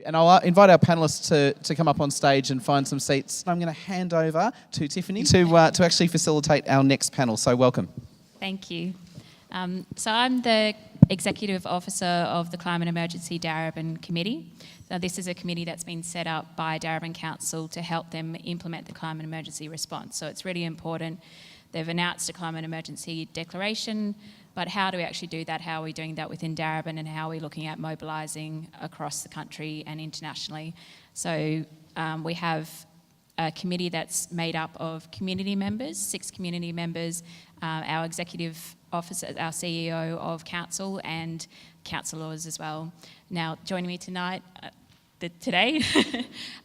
And I'll invite our panellists to come up on stage and find some seats. I'm going to hand over to Tiffany to actually facilitate our next panel. So welcome. Thank you. So I'm the Executive Officer of the Climate Emergency Darebin Committee. So this is a committee that's been set up by Darebin Council to help them implement the climate emergency response. So it's really important. They've announced a climate emergency declaration, but how do we actually do that? How are we doing that within Darebin, and how are we looking at mobilising across the country and internationally? So we have a committee that's made up of community members, 6 community members, our executive officer, our CEO of council, and councillors as well. Now, joining me today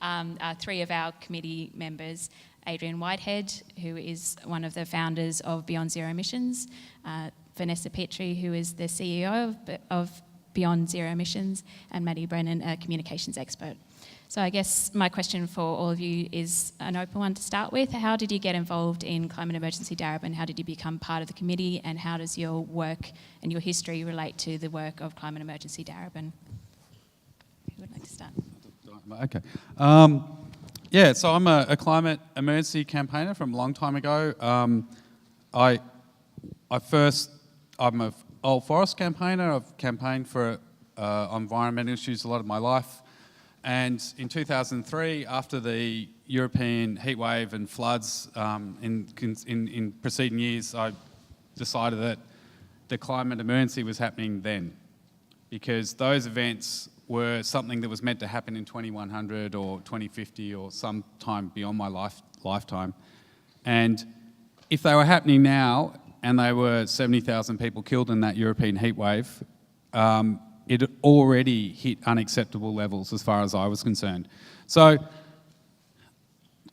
are 3 of our committee members. Adrian Whitehead, who is one of the founders of Beyond Zero Emissions, Vanessa Petrie, who is the CEO of Beyond Zero Emissions, and Brennan, a communications expert. So I guess my question for all of you is an open one to start with. How did you get involved in Climate Emergency Darebin? How did you become part of the committee, and how does your work and your history relate to the work of Climate Emergency Darebin? Who would like to start? Okay. Yeah, so I'm a climate emergency campaigner from a long time ago. I'm an old forest campaigner. I've campaigned for environmental issues a lot of my life. And in 2003, after the European heatwave and floods in preceding years, I decided that the climate emergency was happening then, because those events were something that was meant to happen in 2100 or 2050 or some time beyond my lifetime. And if they were happening now, and there were 70,000 people killed in that European heatwave, it had already hit unacceptable levels as far as I was concerned. So,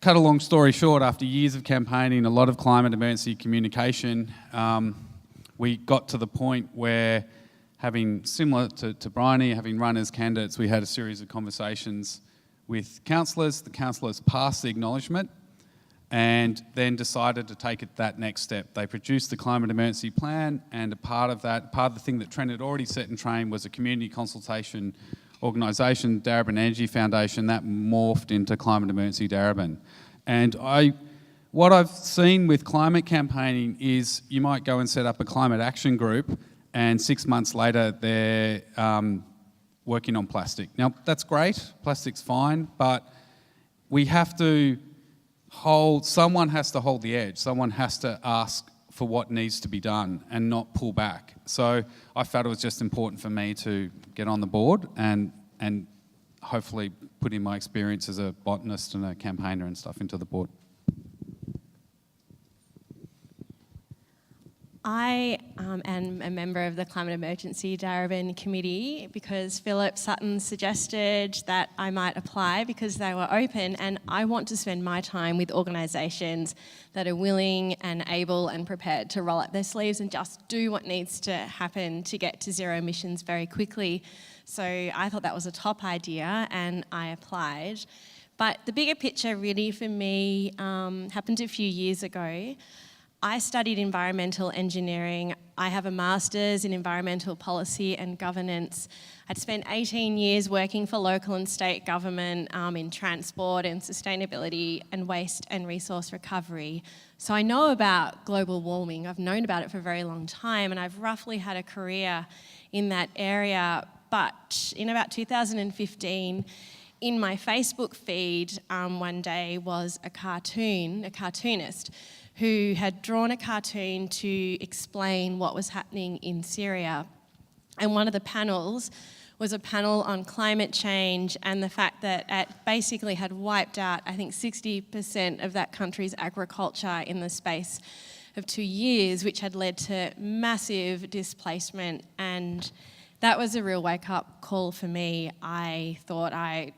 cut a long story short, after years of campaigning, a lot of climate emergency communication, we got to the point where, having similar to Bryony, having run as candidates, we had a series of conversations with councillors. The councillors passed the acknowledgement and then decided to take it that next step. They produced the climate emergency plan, and a part of the thing that Trent had already set in train was a community consultation organisation, Darebin Energy Foundation, that morphed into Climate Emergency Darebin. And what I've seen with climate campaigning is you might go and set up a climate action group, and 6 months later they're working on plastic. Now, that's great, plastic's fine, but we have to someone has to hold the edge. Someone has to ask for what needs to be done and not pull back. So I felt it was just important for me to get on the board and hopefully put in my experience as a botanist and a campaigner and stuff into the board. I am a member of the Climate Emergency Darebin Committee because Philip Sutton suggested that I might apply because they were open, and I want to spend my time with organisations that are willing and able and prepared to roll up their sleeves and just do what needs to happen to get to zero emissions very quickly. So I thought that was a top idea and I applied. But the bigger picture really for me happened a few years ago. I studied environmental engineering. I have a master's in environmental policy and governance. I'd spent 18 years working for local and state government in transport and sustainability and waste and resource recovery. So I know about global warming. I've known about it for a very long time, and I've roughly had a career in that area. But in about 2015, in my Facebook feed one day was a cartoonist, who had drawn a cartoon to explain what was happening in Syria. And one of the panels was a panel on climate change and the fact that it basically had wiped out, I think, 60% of that country's agriculture in the space of 2 years, which had led to massive displacement. And that was a real wake-up call for me. I thought I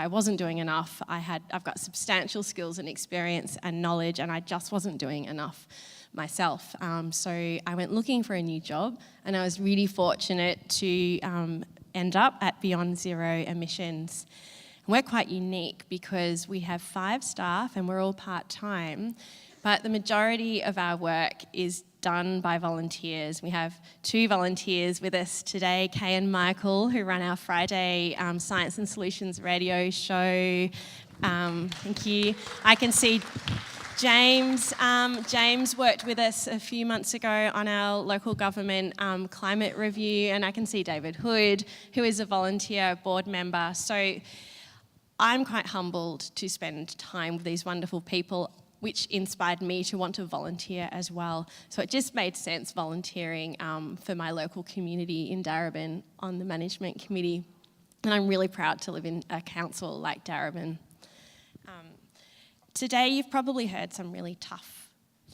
wasn't doing enough. I've got substantial skills and experience and knowledge, and I just wasn't doing enough myself. So I went looking for a new job, and I was really fortunate to end up at Beyond Zero Emissions. And we're quite unique because we have 5 staff and we're all part-time, but the majority of our work is done by volunteers. We have 2 volunteers with us today, Kay and Michael, who run our Friday Science and Solutions radio show. Thank you. I can see James. James worked with us a few months ago on our local government climate review, and I can see David Hood, who is a volunteer board member. So I'm quite humbled to spend time with these wonderful people, which inspired me to want to volunteer as well. So it just made sense volunteering for my local community in Darebin on the management committee. And I'm really proud to live in a council like Darebin. Today you've probably heard some really tough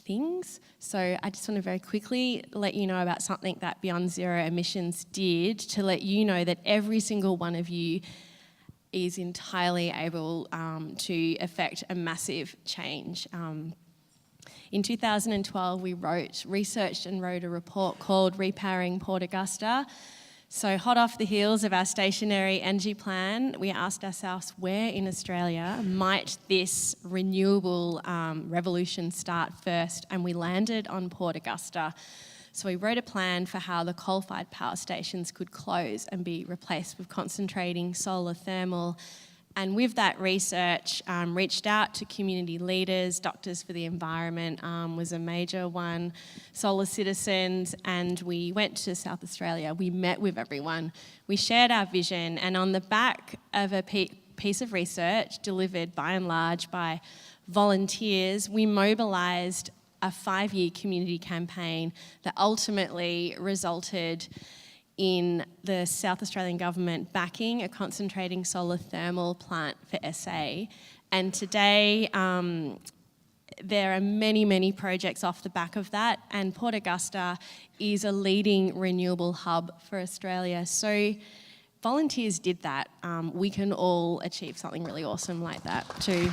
things. So I just want to very quickly let you know about something that Beyond Zero Emissions did to let you know that every single one of you is entirely able to affect a massive change. In 2012, we researched and wrote a report called Repowering Port Augusta. So hot off the heels of our stationary energy plan, we asked ourselves, where in Australia might this renewable revolution start first? And we landed on Port Augusta. So we wrote a plan for how the coal-fired power stations could close and be replaced with concentrating solar thermal. And with that research, reached out to community leaders, Doctors for the Environment was a major one, solar citizens, and we went to South Australia. We met with everyone. We shared our vision, and on the back of a piece of research delivered by and large by volunteers, we mobilised a 5-year community campaign that ultimately resulted in the South Australian government backing a concentrating solar thermal plant for SA. And today, there are many, many projects off the back of that, and Port Augusta is a leading renewable hub for Australia. So volunteers did that. We can all achieve something really awesome like that too.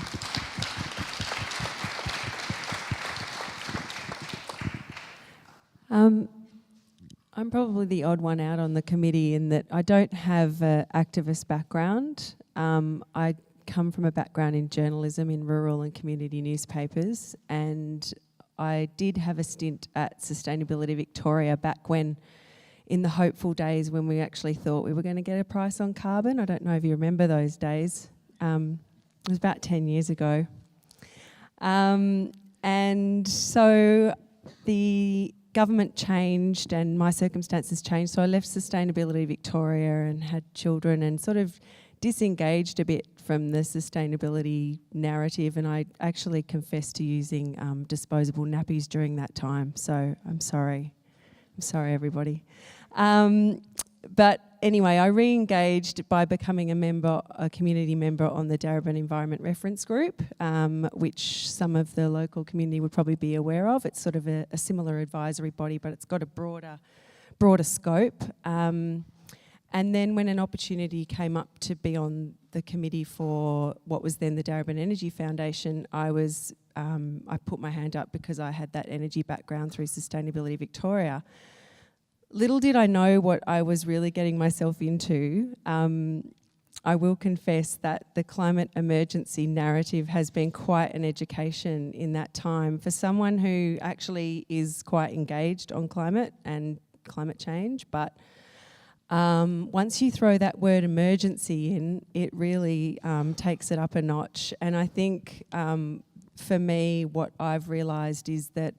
I'm probably the odd one out on the committee in that I don't have an activist background. I come from a background in journalism in rural and community newspapers, and I did have a stint at Sustainability Victoria back when, in the hopeful days when we actually thought we were going to get a price on carbon. I don't know if you remember those days. It was about 10 years ago. And so the government changed and my circumstances changed, so I left Sustainability Victoria and had children and sort of disengaged a bit from the sustainability narrative, and I actually confessed to using disposable nappies during that time, so I'm sorry everybody. But anyway, I re-engaged by becoming a community member on the Darebin Environment Reference Group, which some of the local community would probably be aware of. It's sort of a similar advisory body, but it's got a broader scope. And then when an opportunity came up to be on the committee for what was then the Darebin Energy Foundation, I put my hand up because I had that energy background through Sustainability Victoria. Little did I know what I was really getting myself into. I will confess that the climate emergency narrative has been quite an education in that time for someone who actually is quite engaged on climate and climate change. But once you throw that word emergency in, it really takes it up a notch. And I think for me, what I've realised is that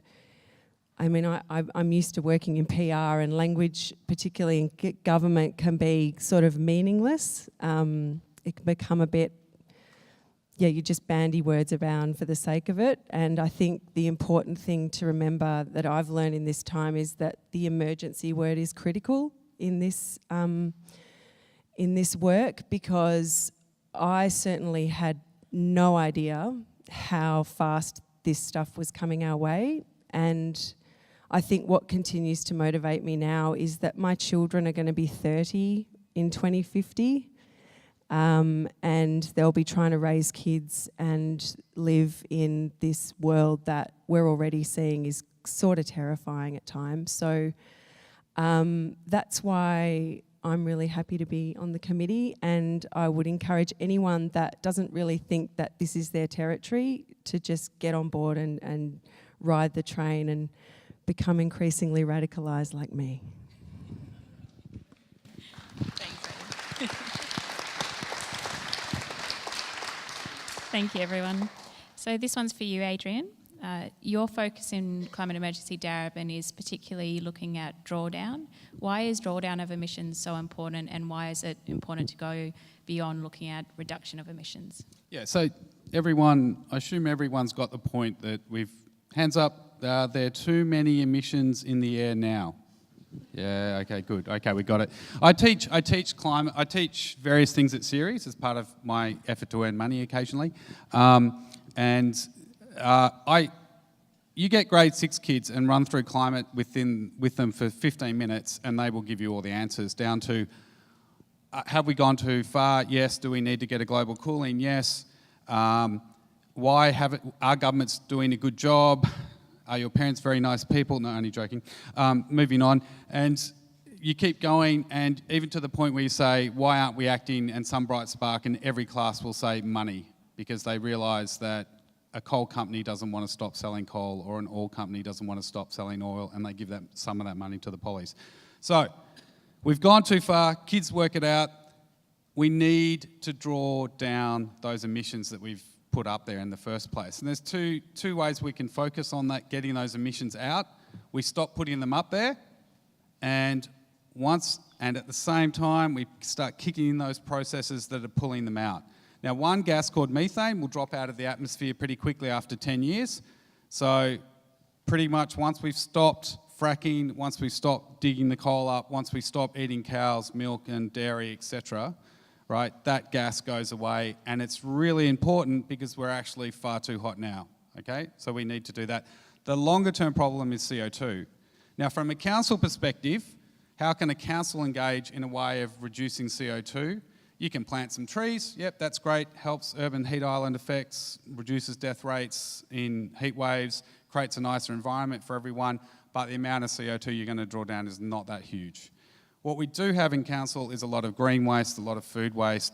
I'm used to working in PR, and language, particularly in government, can be sort of meaningless. It can become a bit, you just bandy words around for the sake of it. And I think the important thing to remember that I've learned in this time is that the emergency word is critical in this work, because I certainly had no idea how fast this stuff was coming our way. And I think what continues to motivate me now is that my children are going to be 30 in 2050, and they'll be trying to raise kids and live in this world that we're already seeing is sort of terrifying at times. So that's why I'm really happy to be on the committee, and I would encourage anyone that doesn't really think that this is their territory to just get on board and ride the train and become increasingly radicalised like me. Thank you, everyone. So this one's for you, Adrian. Your focus in Climate Emergency Darebin is particularly looking at drawdown. Why is drawdown of emissions so important, and why is it important to go beyond looking at reduction of emissions? Yeah, so everyone, I assume everyone's got the point that hands up, there are too many emissions in the air now. Yeah, okay, good. Okay, we got it. I teach various things at Series as part of my effort to earn money occasionally. You get grade 6 kids and run through climate with them for 15 minutes, and they will give you all the answers down to, have we gone too far? Yes. Do we need to get a global cooling? Yes. Why haven't our government's doing a good job? Are your parents very nice people? No, only joking. Moving on. And you keep going, and even to the point where you say, why aren't we acting? And some bright spark in every class will say money, because they realise that a coal company doesn't want to stop selling coal, or an oil company doesn't want to stop selling oil, and they give some of that money to the pollies. So we've gone too far. Kids work it out. We need to draw down those emissions that we've put up there in the first place. And there's two ways we can focus on that, getting those emissions out. We stop putting them up there, and at the same time, we start kicking in those processes that are pulling them out. Now, one gas called methane will drop out of the atmosphere pretty quickly after 10 years. So pretty much once we've stopped fracking, once we've stopped digging the coal up, once we stop eating cows, milk and dairy, etc., right, that gas goes away. And it's really important because we're actually far too hot now, okay? So we need to do that. The longer term problem is CO2. Now, from a council perspective, how can a council engage in a way of reducing CO2? You can plant some trees, yep, that's great, helps urban heat island effects, reduces death rates in heat waves, creates a nicer environment for everyone, but the amount of CO2 you're going to draw down is not that huge. What we do have in council is a lot of green waste, a lot of food waste.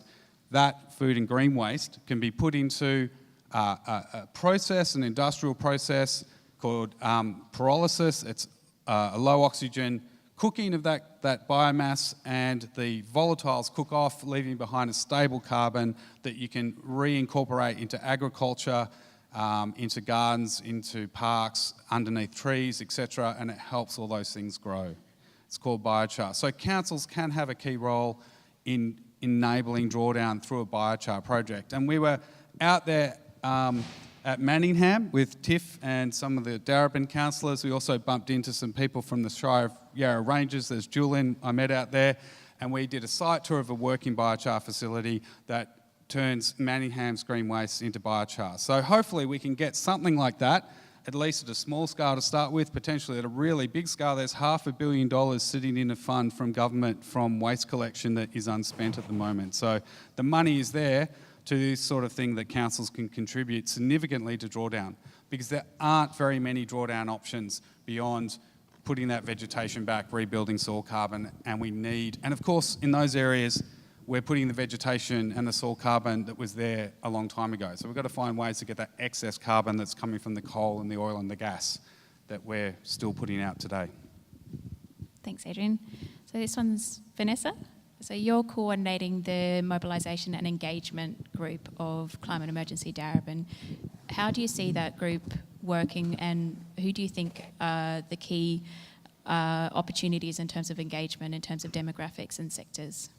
That food and green waste can be put into a process, an industrial process called pyrolysis. It's a low oxygen cooking of that biomass, and the volatiles cook off, leaving behind a stable carbon that you can reincorporate into agriculture, into gardens, into parks, underneath trees, etc., and it helps all those things grow. It's called biochar. So councils can have a key role in enabling drawdown through a biochar project. And we were out there at Manningham with Tiff and some of the Darebin councillors. We also bumped into some people from the Shire of Yarra Ranges. There's Julian I met out there, and we did a site tour of a working biochar facility that turns Manningham's green waste into biochar. So hopefully we can get something like that, at least at a small scale to start with, potentially at a really big scale. There's $500 million sitting in a fund from government from waste collection that is unspent at the moment. So the money is there to this sort of thing that councils can contribute significantly to drawdown, because there aren't very many drawdown options beyond putting that vegetation back, rebuilding soil carbon, and of course in those areas we're putting the vegetation and the soil carbon that was there a long time ago. So we've got to find ways to get that excess carbon that's coming from the coal and the oil and the gas that we're still putting out today. Thanks, Adrian. So this one's Vanessa. So you're coordinating the mobilisation and engagement group of Climate Emergency Darebin. How do you see that group working, and who do you think are the key opportunities in terms of engagement, in terms of demographics and sectors?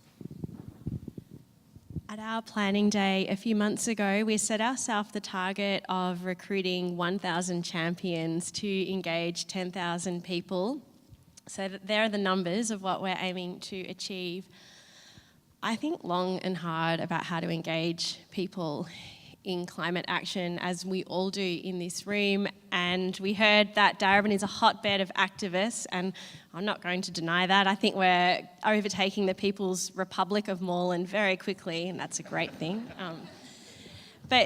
At our planning day a few months ago, we set ourselves the target of recruiting 1,000 champions to engage 10,000 people. So that there are the numbers of what we're aiming to achieve. I think long and hard about how to engage people in climate action, as we all do in this room. And we heard that Darebin is a hotbed of activists, and I'm not going to deny that. I think we're overtaking the People's Republic of Moreland very quickly, and that's a great thing. I've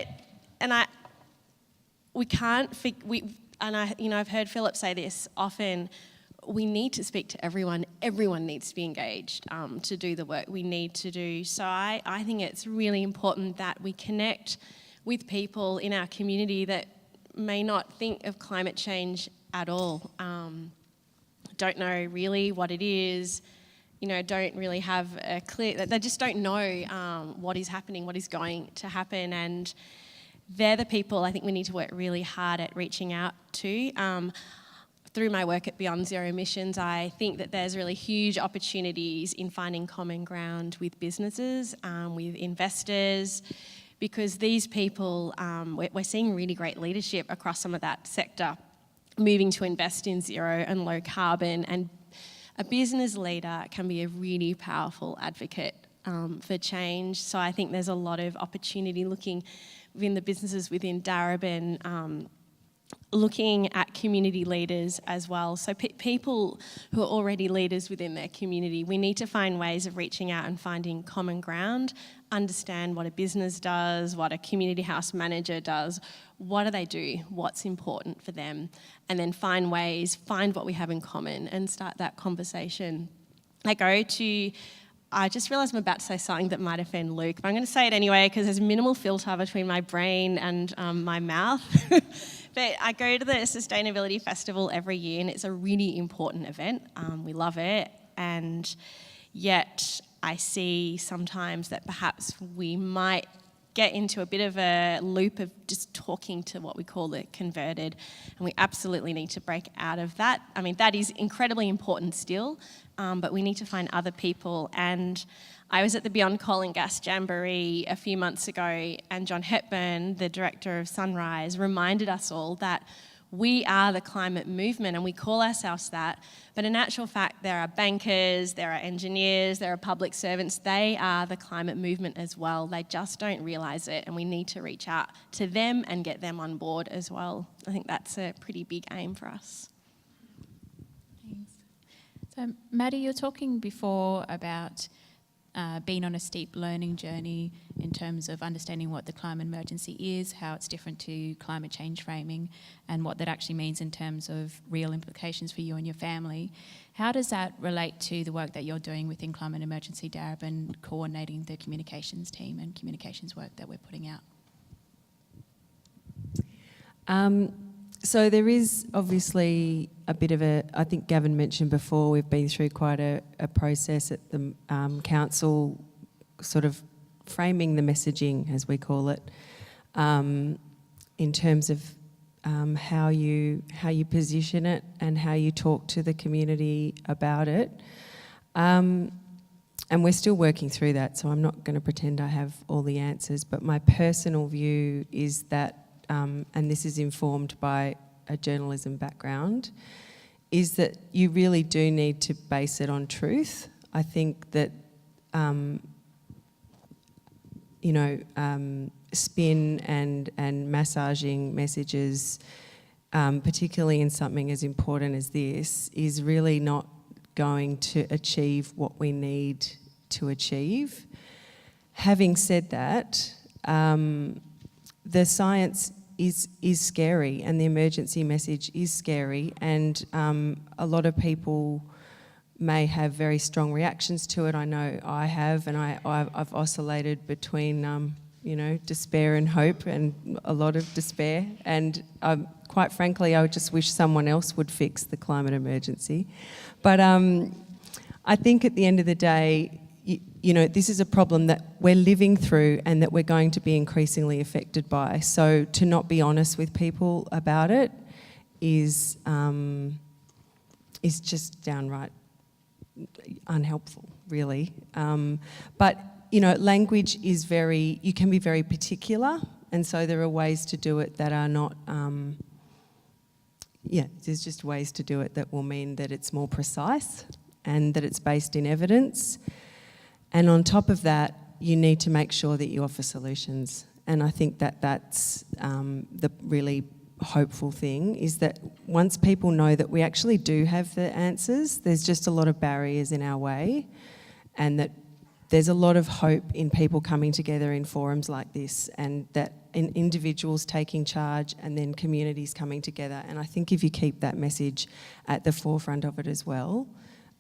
heard Philip say this often. we need to speak to everyone. Everyone needs to be engaged to do the work we need to do. So I think it's really important that we connect with people in our community that may not think of climate change at all, don't know really what it is, don't really have a clear, they just don't know what is happening, what is going to happen, and they're the people I think we need to work really hard at reaching out to. Through my work at Beyond Zero Emissions, I think that there's really huge opportunities in finding common ground with businesses, with investors, because these people, we're seeing really great leadership across some of that sector, moving to invest in zero and low carbon, and a business leader can be a really powerful advocate for change. So I think there's a lot of opportunity looking within the businesses within Darebin, looking at community leaders as well. So people who are already leaders within their community, we need to find ways of reaching out and finding common ground, understand what a business does, what a community house manager does, what do they do, what's important for them, and then find what we have in common and start that conversation. I just realised I'm about to say something that might offend Luke, but I'm going to say it anyway because there's minimal filter between my brain and my mouth. But I go to the Sustainability Festival every year, and it's a really important event. We love it, and yet I see sometimes that perhaps we might get into a bit of a loop of just talking to what we call the converted, and we absolutely need to break out of that. I mean, that is incredibly important still, but we need to find other people. And I was at the Beyond Coal and Gas Jamboree a few months ago, and John Hepburn, the director of Sunrise, reminded us all that we are the climate movement, and we call ourselves that. But in actual fact, there are bankers, there are engineers, there are public servants. They are the climate movement as well. They just don't realise it, and we need to reach out to them and get them on board as well. I think that's a pretty big aim for us. Thanks. So, Maddie, you were talking before about been on a steep learning journey in terms of understanding what the climate emergency is, how it's different to climate change framing, and what that actually means in terms of real implications for you and your family. How does that relate to the work that you're doing within Climate Emergency Darebin, coordinating the communications team and communications work that we're putting out? So there is obviously a bit of I think Gavin mentioned before, we've been through quite a process at the council, sort of framing the messaging, as we call it, in terms of how you position it and how you talk to the community about it. And we're still working through that, so I'm not going to pretend I have all the answers, but my personal view is that and this is informed by a journalism background, is that you really do need to base it on truth. I think that, spin and massaging messages, particularly in something as important as this, is really not going to achieve what we need to achieve. Having said that, the science is scary, and the emergency message is scary, and a lot of people may have very strong reactions to it. I know I have, and I've oscillated between despair and hope, and a lot of despair, and quite frankly I would just wish someone else would fix the climate emergency. But I think at the end of the day, this is a problem that we're living through and that we're going to be increasingly affected by. So to not be honest with people about it is just downright unhelpful, really. But language is you can be very particular, and so there are ways to do it that are not, there's just ways to do it that will mean that it's more precise and that it's based in evidence. And on top of that, you need to make sure that you offer solutions. And I think that that's the really hopeful thing, is that once people know that we actually do have the answers, there's just a lot of barriers in our way, and that there's a lot of hope in people coming together in forums like this, and that in individuals taking charge and then communities coming together. And I think if you keep that message at the forefront of it as well,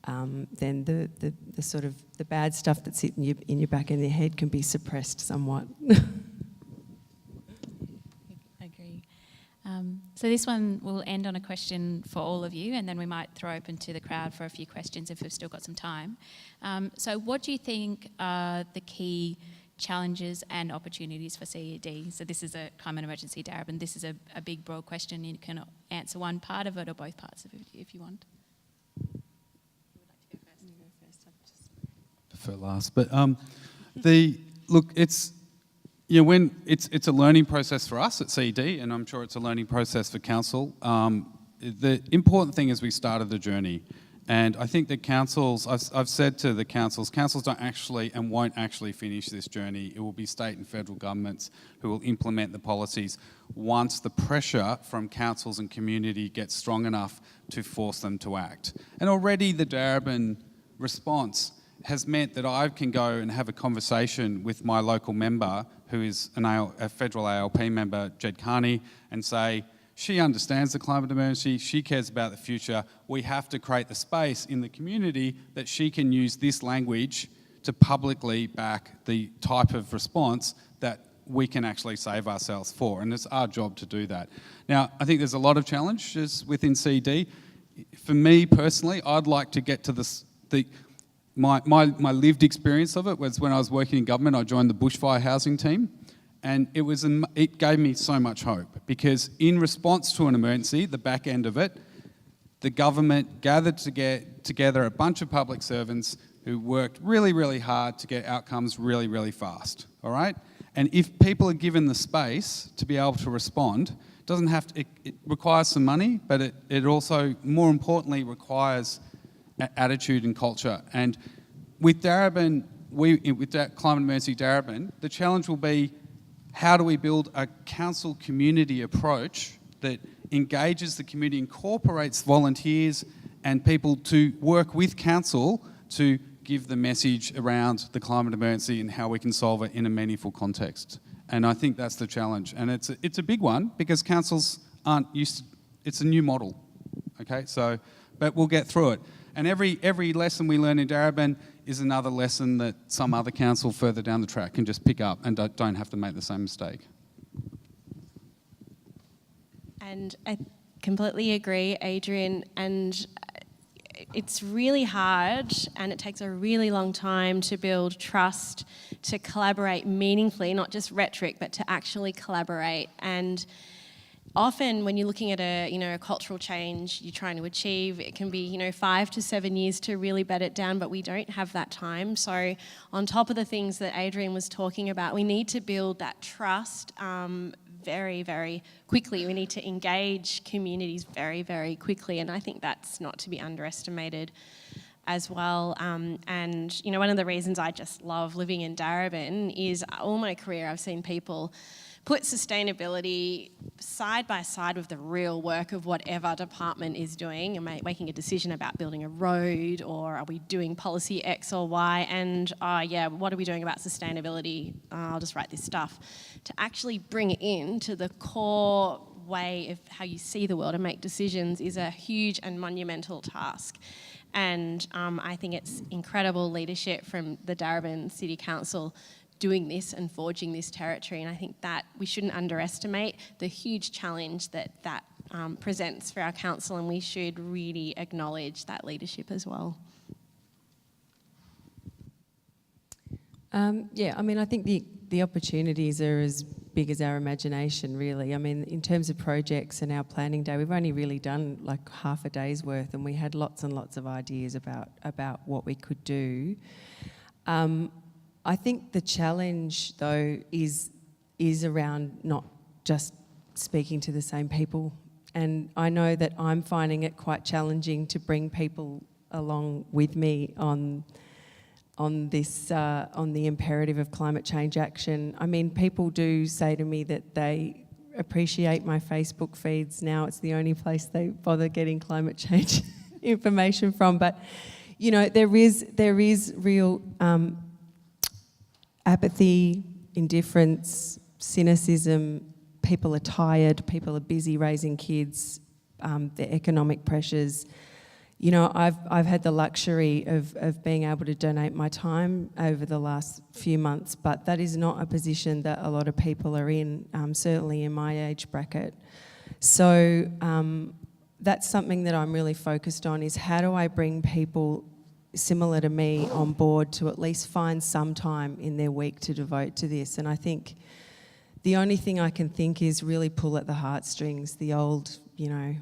then the sort of the bad stuff that's in your back and your head can be suppressed somewhat. I agree. So this one will end on a question for all of you, and then we might throw open to the crowd for a few questions if we've still got some time. So what do you think are the key challenges and opportunities for CED? So this is a climate emergency, Darebin. This is a big, broad question. You can answer one part of it or both parts of it if you want. Prefer last, but it's when it's a learning process for us at CED, and I'm sure it's a learning process for council. The important thing is we started the journey, and I think that councils, I've said to the councils don't actually and won't actually finish this journey. It will be state and federal governments who will implement the policies once the pressure from councils and community gets strong enough to force them to act. And already the Darebin response has meant that I can go and have a conversation with my local member, who is a federal ALP member, Jed Carney, and say, she understands the climate emergency, she cares about the future, we have to create the space in the community that she can use this language to publicly back the type of response that we can actually save ourselves for, and it's our job to do that. Now, I think there's a lot of challenges within CED. For me personally, I'd like to get to my lived experience of it was when I was working in government. I joined the bushfire housing team, and it gave me so much hope, because in response to an emergency, the back end of it, the government gathered together a bunch of public servants who worked really, really hard to get outcomes really, really fast, all right? And if people are given the space to be able to respond, it requires some money, but it also, more importantly, requires attitude and culture. And with Darebin, with that climate emergency Darebin, the challenge will be, how do we build a council community approach that engages the community, incorporates volunteers and people to work with council to give the message around the climate emergency and how we can solve it in a meaningful context. And I think that's the challenge. And it's a big one, because councils aren't used to, it's a new model, okay? So, but we'll get through it. And every lesson we learn in Darebin is another lesson that some other council further down the track can just pick up and don't have to make the same mistake. And I completely agree, Adrian. And it's really hard, and it takes a really long time to build trust, to collaborate meaningfully, not just rhetoric, but to actually collaborate. And often when you're looking at a cultural change you're trying to achieve, it can be 5 to 7 years to really bed it down, but we don't have that time. So on top of the things that Adrian was talking about, we need to build that trust very, very quickly. We need to engage communities very, very quickly, and I think that's not to be underestimated as well. And one of the reasons I just love living in Darebin is all my career I've seen people put sustainability side by side with the real work of whatever department is doing, and making a decision about building a road, or are we doing policy X or Y, and what are we doing about sustainability? I'll just write this stuff. To actually bring it into the core way of how you see the world and make decisions is a huge and monumental task. And I think it's incredible leadership from the Darebin City Council doing this and forging this territory, and I think that we shouldn't underestimate the huge challenge that presents for our council, and we should really acknowledge that leadership as well. I think the opportunities are as big as our imagination, really. I mean, in terms of projects and our planning day, we've only really done like half a day's worth, and we had lots and lots of ideas about what we could do. I think the challenge, though, is around not just speaking to the same people. And I know that I'm finding it quite challenging to bring people along with me on this, on the imperative of climate change action. I mean, people do say to me that they appreciate my Facebook feeds now. It's the only place they bother getting climate change information from. But, there is real apathy, indifference, cynicism. People are tired, people are busy raising kids, the economic pressures. You know, I've had the luxury of being able to donate my time over the last few months, but that is not a position that a lot of people are in, certainly in my age bracket. So that's something that I'm really focused on, is how do I bring people similar to me on board to at least find some time in their week to devote to this. And I think the only thing I can think is really pull at the heartstrings, the old, you know,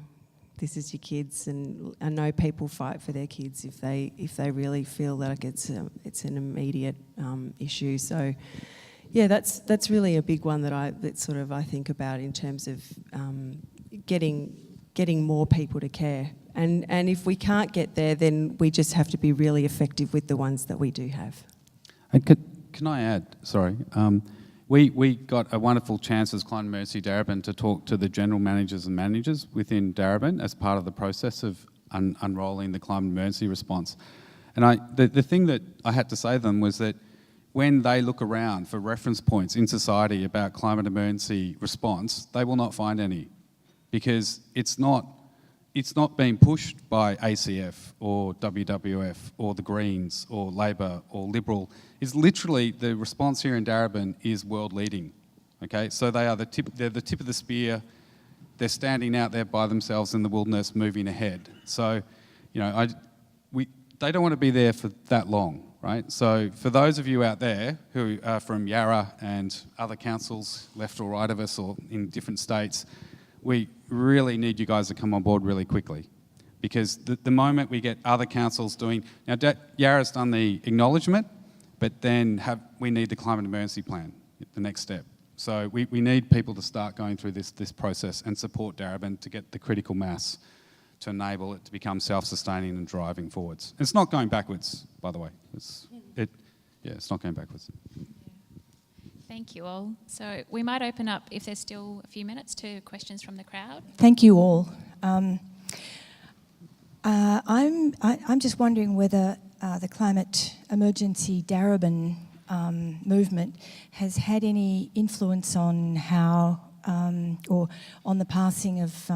this is your kids, and I know people fight for their kids if they really feel like it's an immediate issue. So, yeah, that's really a big one that I think about in terms of getting more people to care. And if we can't get there, then we just have to be really effective with the ones that we do have. And can I add? Sorry. We got a wonderful chance as Climate Emergency Darebin to talk to the general managers and managers within Darebin as part of the process of unrolling the climate emergency response. And the thing that I had to say to them was that when they look around for reference points in society about climate emergency response, they will not find any, because it's not being pushed by ACF or WWF or the Greens or Labor or Liberal. It's literally, the response here in Darebin is world leading. Okay, so they're the tip of the spear. They're standing out there by themselves in the wilderness, moving ahead. So, you know, they don't want to be there for that long, right? So for those of you out there who are from Yarra and other councils, left or right of us, or in different states, we really need you guys to come on board really quickly, because the moment we get other councils doing... Now, Yarra's done the acknowledgement, but then we need the climate emergency plan, the next step. So we need people to start going through this process and support Darebin to get the critical mass to enable it to become self-sustaining and driving forwards. It's not going backwards, by the way. It's not going backwards. Thank you all. So we might open up, if there's still a few minutes, to questions from the crowd. Thank you all. I'm just wondering whether the Climate Emergency Darebin movement has had any influence on how, or on the passing of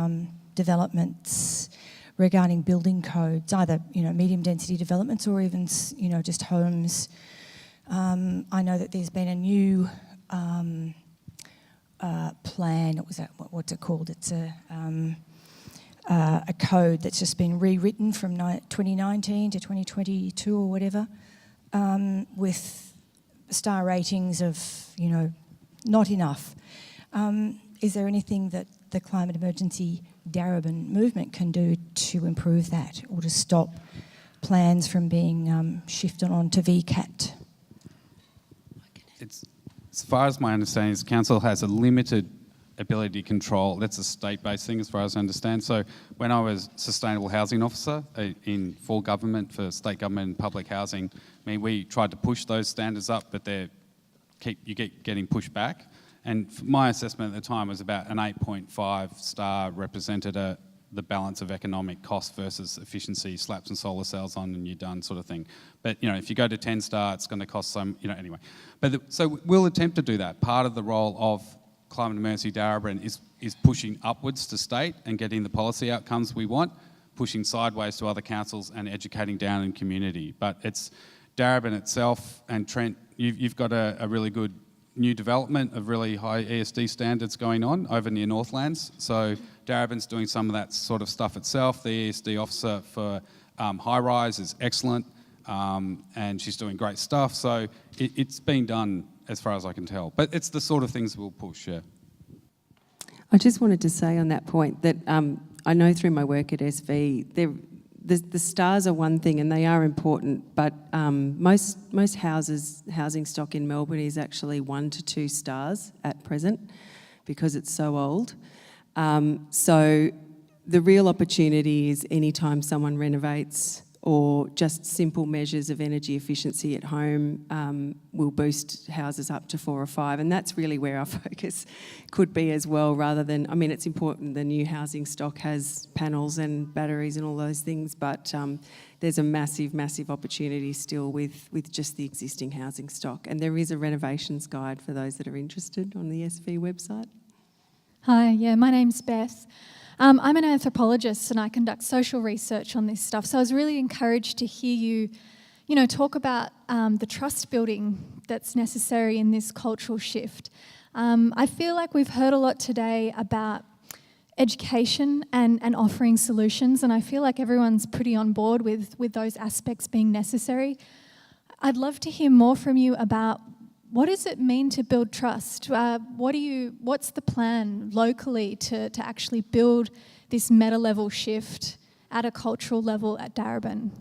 developments regarding building codes, either, you know, medium density developments or even, you know, just homes. I know that there's been a new plan. What's it called? It's a code that's just been rewritten from 2019 to 2022 or whatever, with star ratings of, you know, not enough. Is there anything that the Climate Emergency Darebin movement can do to improve that, or to stop plans from being shifted on to VCAT? As far as my understanding is, council has a limited ability to control. That's a state-based thing, as far as I understand. So when I was Sustainable Housing Officer for government, for state government and public housing, I mean, we tried to push those standards up, but you keep getting pushed back. And my assessment at the time was about an 8.5 star represented the balance of economic cost versus efficiency, slap some solar cells on and you're done, sort of thing. But, you know, if you go to 10 star, it's going to cost some, you know, anyway. But so we'll attempt to do that. Part of the role of Climate Emergency Darebin is pushing upwards to state and getting the policy outcomes we want, pushing sideways to other councils and educating down in community. But it's Darebin itself, and Trent, you've got a really good new development of really high ESD standards going on over near Northlands. So Darebin's doing some of that sort of stuff itself. The ESD officer for High Rise is excellent, and she's doing great stuff. So it's been done as far as I can tell. But it's the sort of things we'll push, yeah. I just wanted to say on that point that I know through my work at SV, the stars are one thing and they are important, but most housing stock in Melbourne is actually 1 to 2 stars at present because it's so old. So the real opportunity is anytime someone renovates or just simple measures of energy efficiency at home will boost houses up to 4 or 5, and that's really where our focus could be as well, rather than, I mean, it's important the new housing stock has panels and batteries and all those things, but there's a massive, massive opportunity still with just the existing housing stock, and there is a renovations guide for those that are interested on the SV website. Hi, yeah, my name's Beth. I'm an anthropologist and I conduct social research on this stuff. So I was really encouraged to hear you talk about the trust building that's necessary in this cultural shift. I feel like we've heard a lot today about education and offering solutions, and I feel like everyone's pretty on board with those aspects being necessary. I'd love to hear more from you about what does it mean to build trust? What's the plan locally to actually build this meta-level shift at a cultural level at Darebin?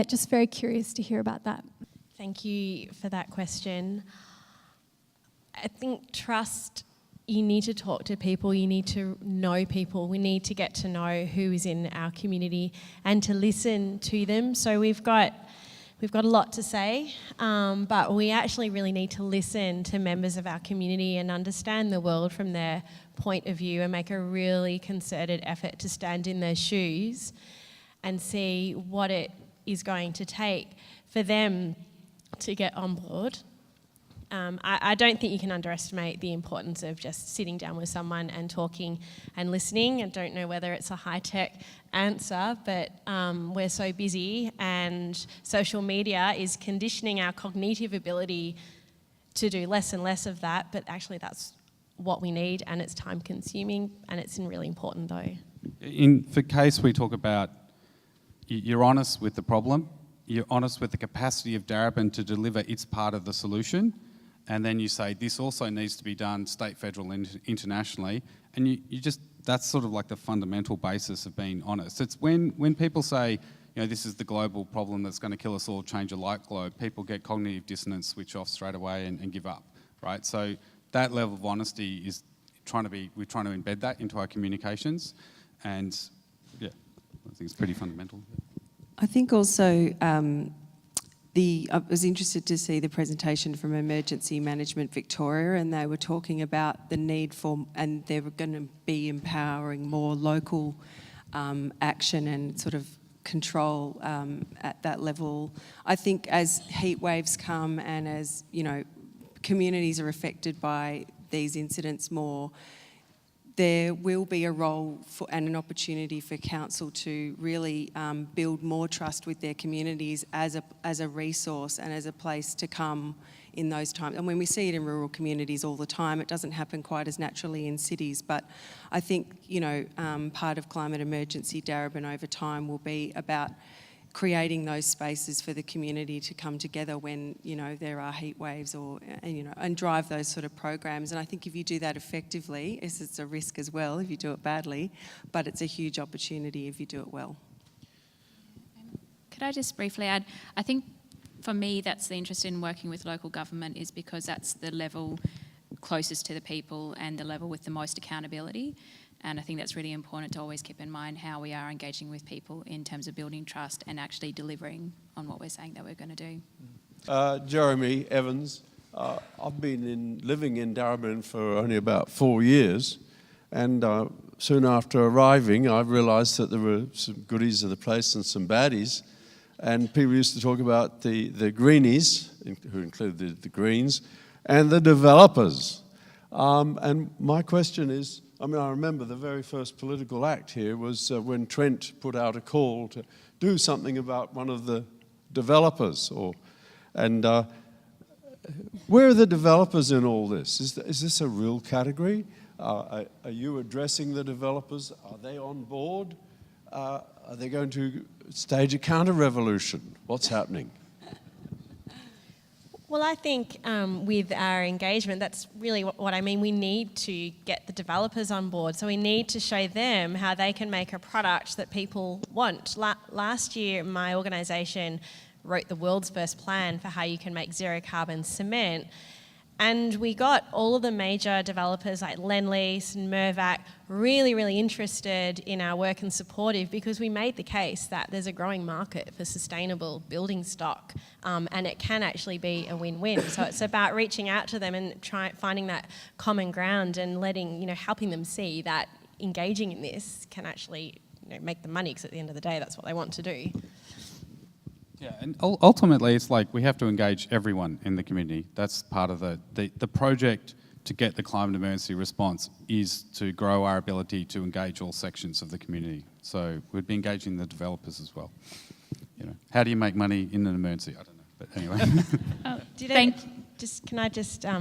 Just very curious to hear about that. Thank you for that question. I think trust, you need to talk to people, you need to know people, we need to get to know who is in our community and to listen to them. So we've got a lot to say, but we actually really need to listen to members of our community and understand the world from their point of view and make a really concerted effort to stand in their shoes and see what it is going to take for them to get on board. I don't think you can underestimate the importance of just sitting down with someone and talking and listening. I don't know whether it's a high-tech answer, but we're so busy and social media is conditioning our cognitive ability to do less and less of that, but actually that's what we need, and it's time-consuming, and it's really important though. For case, we talk about you're honest with the problem, you're honest with the capacity of Darebin to deliver its part of the solution, and then you say this also needs to be done state, federal, and internationally, and you just, that's sort of like the fundamental basis of being honest. It's when people say, this is the global problem that's going to kill us all, change a light globe, people get cognitive dissonance, switch off straight away and give up, right? So that level of honesty is we're trying to embed that into our communications, and yeah, I think it's pretty fundamental. I think also I was interested to see the presentation from Emergency Management Victoria, and they were talking about the need for, and they were going to be empowering more local action and sort of control at that level. I think as heat waves come and as, communities are affected by these incidents more, there will be a role and an opportunity for council to really build more trust with their communities as a resource and as a place to come in those times. And when we see it in rural communities all the time, it doesn't happen quite as naturally in cities. But I think, part of Climate Emergency Darebin over time will be about creating those spaces for the community to come together when, there are heat waves and drive those sort of programs. And I think if you do that effectively, it's a risk as well if you do it badly, but it's a huge opportunity if you do it well. Could I just briefly add, I think for me that's the interest in working with local government is because that's the level closest to the people and the level with the most accountability. And I think that's really important to always keep in mind how we are engaging with people in terms of building trust and actually delivering on what we're saying that we're going to do. Jeremy Evans. I've been living in Darebin for only about 4 years, and soon after arriving I realised that there were some goodies of the place and some baddies, and people used to talk about the greenies, who include the Greens, and the developers. And my question is, I remember the very first political act here was when Trent put out a call to do something about one of the developers. Where are the developers in all this? Is this a real category? Are you addressing the developers? Are they on board? Are they going to stage a counter-revolution? What's happening? Well, I think with our engagement, that's really what I mean. We need to get the developers on board. So we need to show them how they can make a product that people want. Last year, my organisation wrote the world's first plan for how you can make zero carbon cement. And we got all of the major developers like Lendlease and Mirvac really, really interested in our work and supportive because we made the case that there's a growing market for sustainable building stock, and it can actually be a win-win. So it's about reaching out to them and finding that common ground and helping them see that engaging in this can actually make them money, because at the end of the day, that's what they want to do. Yeah, and ultimately, it's like we have to engage everyone in the community. That's part of the project to get the climate emergency response is to grow our ability to engage all sections of the community. So we'd be engaging the developers as well. How do you make money in an emergency? I don't know, but anyway.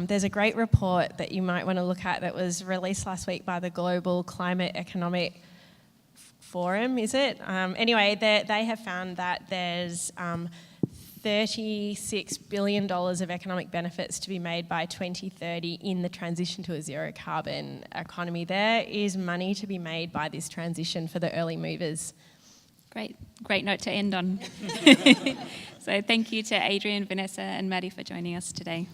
There's a great report that you might want to look at that was released last week by the Global Climate Economic Forum, is it? Anyway, they have found that there's $36 billion of economic benefits to be made by 2030 in the transition to a zero carbon economy. There is money to be made by this transition for the early movers. Great note to end on. So thank you to Adrian, Vanessa and Maddie for joining us today.